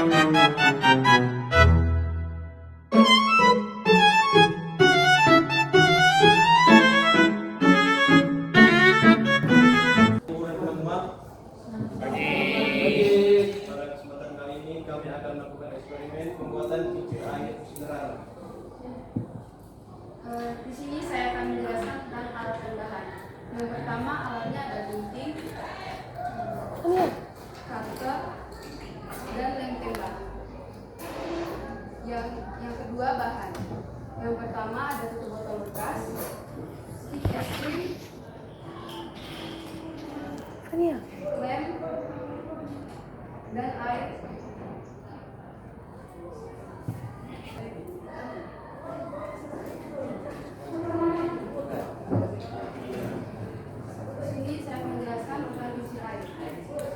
Pada kesempatan kali ini kami akan melakukan eksperimen pembuatan kincir air mineral. Di sini saya akan menjelaskan tentang alat dan bahan. Yang pertama alatnya ada gunting, cutter, dan lem tembak. Yang kedua bahan. Yang pertama ada tutup botol bekas, stick es krim, lem, dan air. Sini saya menjelaskan tentang kincir air.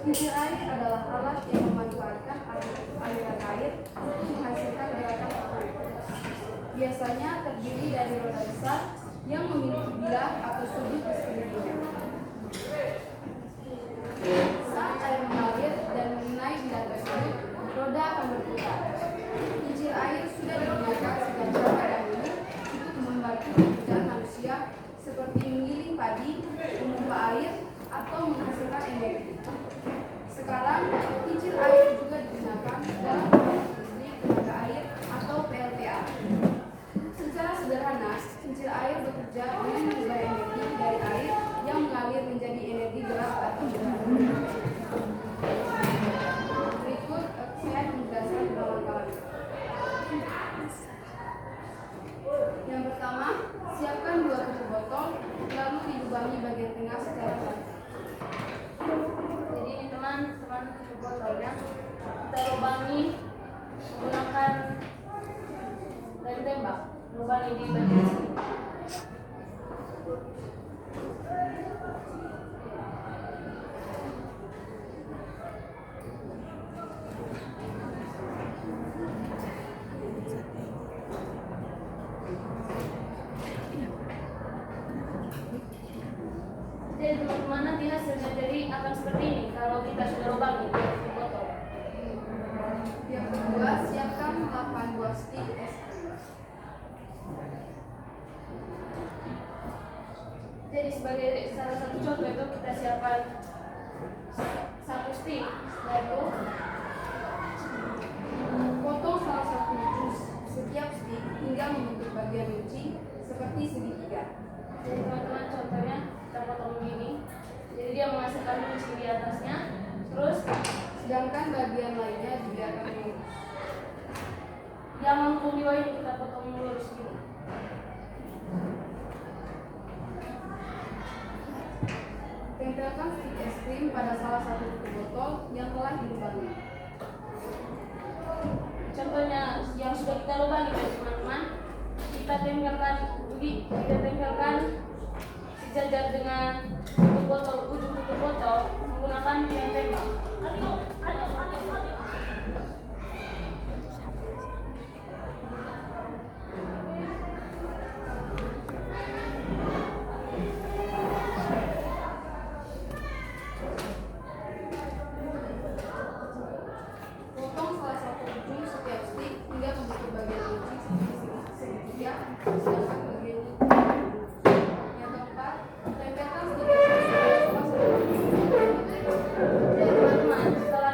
Kincir air adalah alat yang memanfaatkan aliran air untuk menghasilkan gerakan otomatis. Biasanya terdiri dari roda besar yang memiliki bilah atau sudut di sekelilingnya. Saat air mengalir dan mengenai bilah tersebut, roda akan berputar. Kincir air sudah digunakan sejak zaman dahulu untuk membantu pekerjaan manusia seperti menggiling padi, memompa air, atau menghasilkan energi. Sekarang, kincir air juga digunakan dalam pembangkit listrik tenaga air atau PLTA. Secara sederhana, kincir air bekerja dengan mengubah energi dari air yang mengalir menjadi energi gerak atau bergerak. Berikut saya menjelaskan langkah-langkah. Yang pertama, siapkan 2 tutup botol, lalu dilubangi bagian tengah secara rata. Jadi ini teman-teman tutup botolnya kita lubangi menggunakan lem tembak, lubangi di bagian sini. Jadi teman-teman nanti hasilnya jadi akan seperti ini kalau kita sudah lubangi di botol. Yang kedua, siapkan 8 buah stik es krim. Jadi sebagai salah satu contoh itu kita siapkan 1 stick, lalu Potong salah satu jus setiap stik hingga membentuk bagian runcing seperti segitiga. jadi teman-teman contohnya kita potong begini. Jadi dia menghasilkan runcing di atasnya, terus Sedangkan bagian lainnya dibiarkan lurus. yang melengkung di bawah ini kita potong lurus gini. Tempelkan stik es krim pada salah satu tutup botol yang telah dilubangi. Contohnya yang sudah kita lubangi ya teman-teman, kita tempelkan sejajar dengan tutup botol, ujung tutup botol menggunakan lem tembak. Potong salah satu ujung setiap stik hingga membentuk bagian runcing seperti segitiga, sedangkan bagian yang keempat, tempelkan stik es krim pada salah satu tutup botol. Jadi teman-teman setelah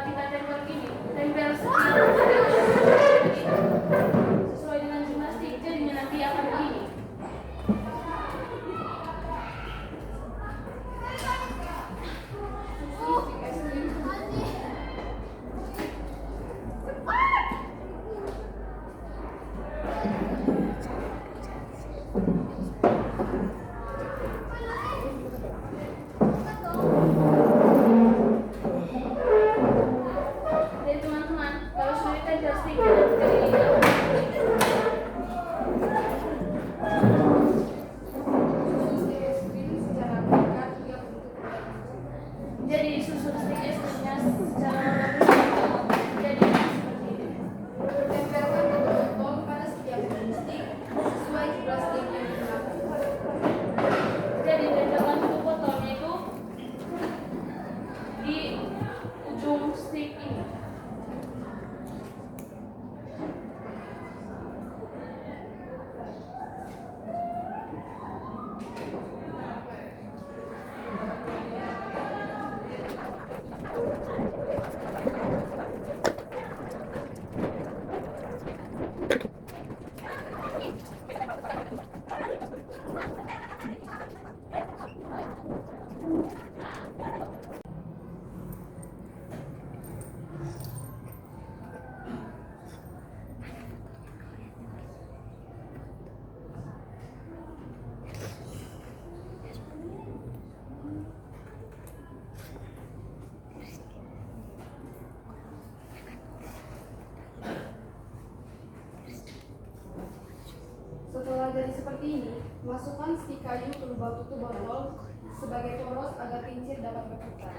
seperti ini, masukkan stik kayu ke lubang tutup botol sebagai poros agar kincir dapat berputar.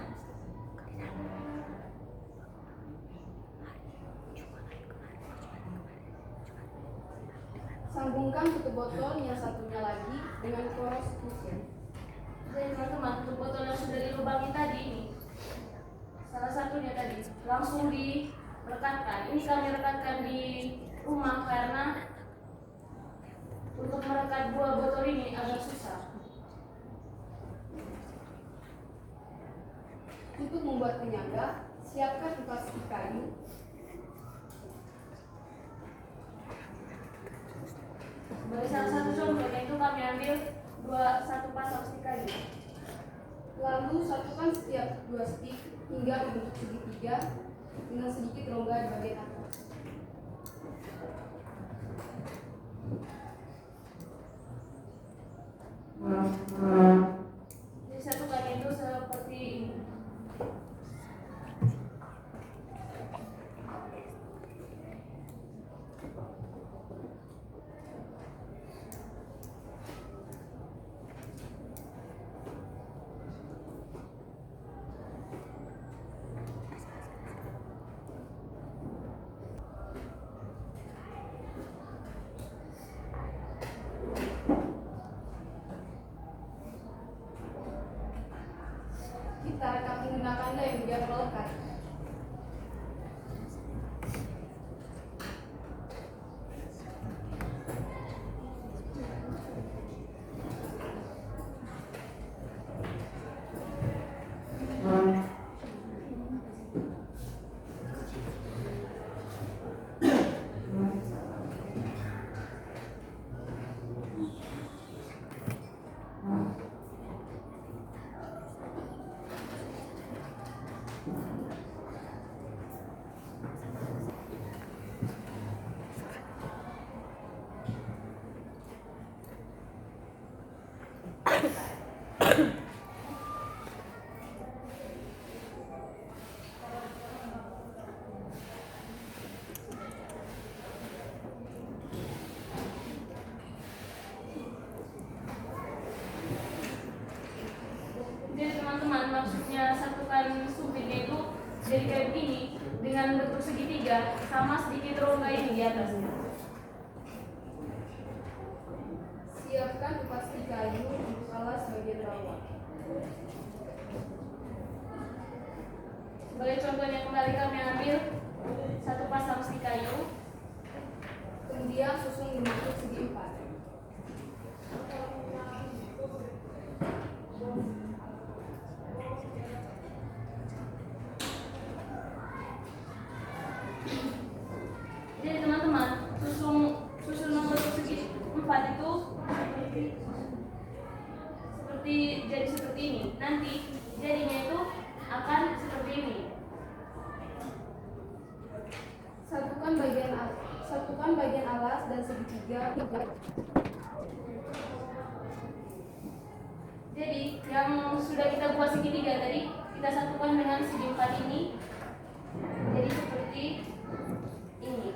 Sambungkan tutup botol yang satunya lagi dengan poros kincir. Jadi teman-teman, tutup botol yang sudah dilubangi tadi ini, salah satunya tadi langsung direkatkan. Ini kami rekatkan di rumah karena untuk merekat dua botol ini agak susah. Untuk membuat penyangga, siapkan 4 stik kayu. Sebagai salah satu contohnya itu kami ambil satu pasang stik kayu. Lalu satukan setiap 2 stik hingga membentuk segitiga dengan sedikit rongga di bagian atas. Jadi satukan itu seperti ini. Kita akan menggunakan lem biar melekat. Jadi teman-teman, maksudnya satukan sumpitnya itu jadi kayak begini dengan bentuk segitiga sama sedikit rongga ini di atasnya. Siapkan 4 stik kayu untuk alas bagian bawah. Sebagai contohnya kembali kami ambil satu pasang stik kayu. Kemudian susun bentuk segi 4. Jadi teman-teman, susun membentuk segi 4 itu seperti ini. Nanti jadinya itu akan seperti ini. Satukan bagian alas dan segitiga. Jadi yang sudah kita buat segitiga tadi kita satukan dengan segi 4 ini. Jadi seperti ini.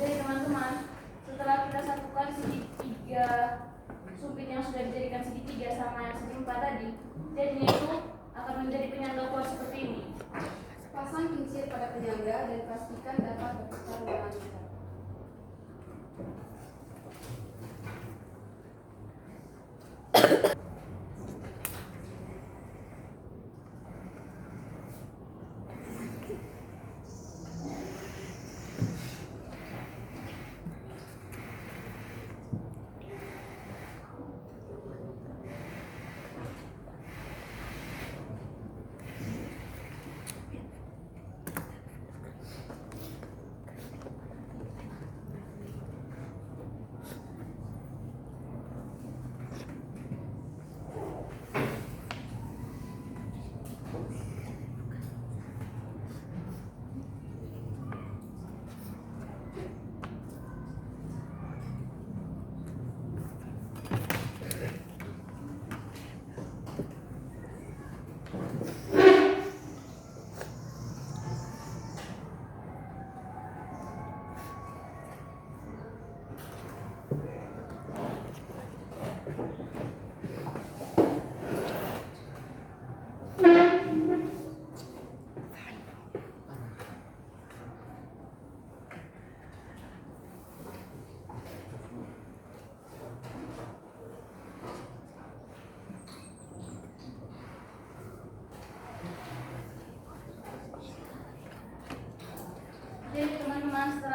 Jadi teman-teman, setelah kita satukan segitiga sumpit yang sudah dijadikan segitiga sama yang segi 4 tadi, jadinya itu akan menjadi penyangga kuat seperti ini. Pasang kincir pada penyangga dan pastikan dapat berputar dengan lancar.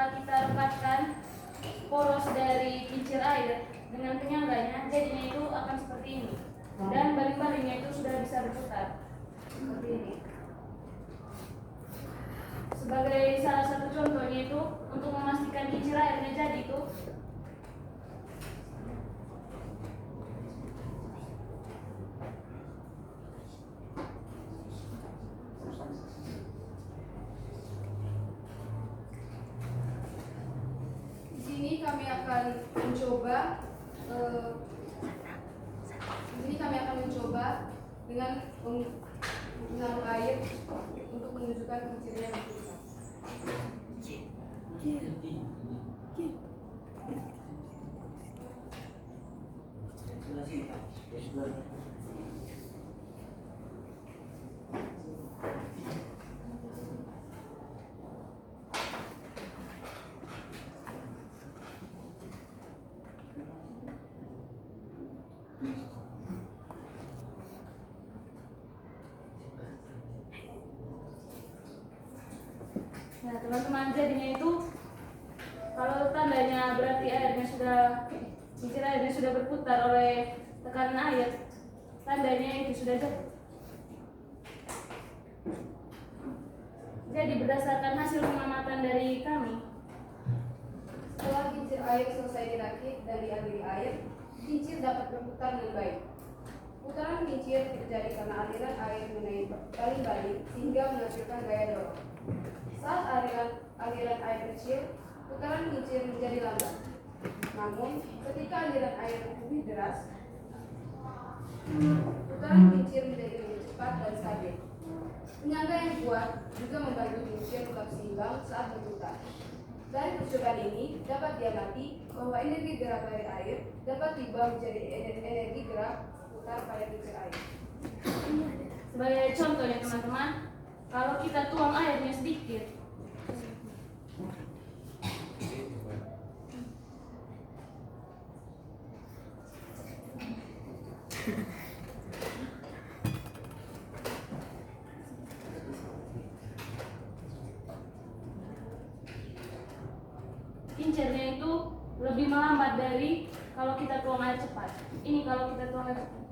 setelah kita rekatkan poros dari kincir air dengan penyangganya, jadinya itu akan seperti ini. Dan baling-balingnya itu sudah bisa berputar seperti ini. Sebagai salah satu contohnya itu untuk memastikan kincir airnya jadi itu, di sini kami akan mencoba dengan menaruh air untuk menunjukkan kincirnya berputar. nah teman-teman, jadinya itu kalau tandanya berarti kincir airnya sudah berputar oleh tekanan air, tandanya itu sudah jadi. Jadi berdasarkan hasil pengamatan dari kami, Setelah kincir air selesai dirakit dan dialiri air, kincir dapat berputar dengan baik. Putaran kincir terjadi karena aliran air mengenai baling-baling sehingga menghasilkan gaya dorong. Saat aliran air kecil, putaran kincir menjadi lambat. Namun, ketika aliran air lebih deras, putaran kincir menjadi lebih cepat dan stabil. Penyangga yang kuat juga membantu kincir tetap seimbang saat berputar. Dari percobaan ini dapat diamati bahwa energi gerak dari air dapat diubah menjadi energi gerak putar pada kincir air. sebagai contohnya teman-teman, kalau kita tuang airnya sedikit, kincirnya itu lebih melambat dari kalau kita tuang air cepat. Ini kalau kita tuang air cepat.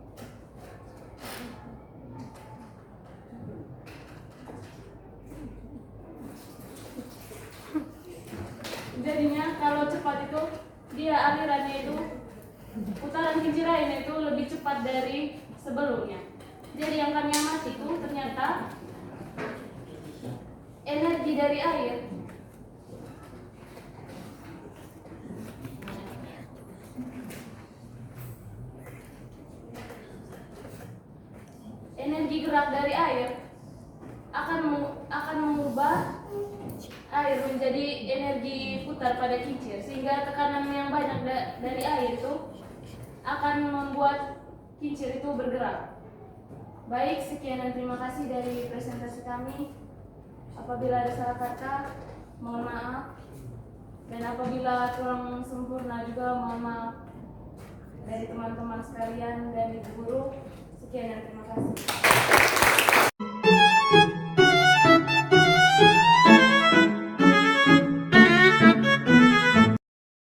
Jadinya kalau cepat itu dia alirannya itu, putaran kincir airnya itu lebih cepat dari sebelumnya. Jadi yang kami amati itu ternyata energi dari air energi gerak dari air akan mengubah air menjadi energi putar pada kincir, sehingga tekanan yang banyak dari air itu akan membuat kincir itu bergerak. Baik, sekian dan terima kasih dari presentasi kami. Apabila ada salah kata, mohon maaf. Dan apabila kurang sempurna juga mohon maaf dari teman-teman sekalian dan ibu guru. Sekian dan terima kasih.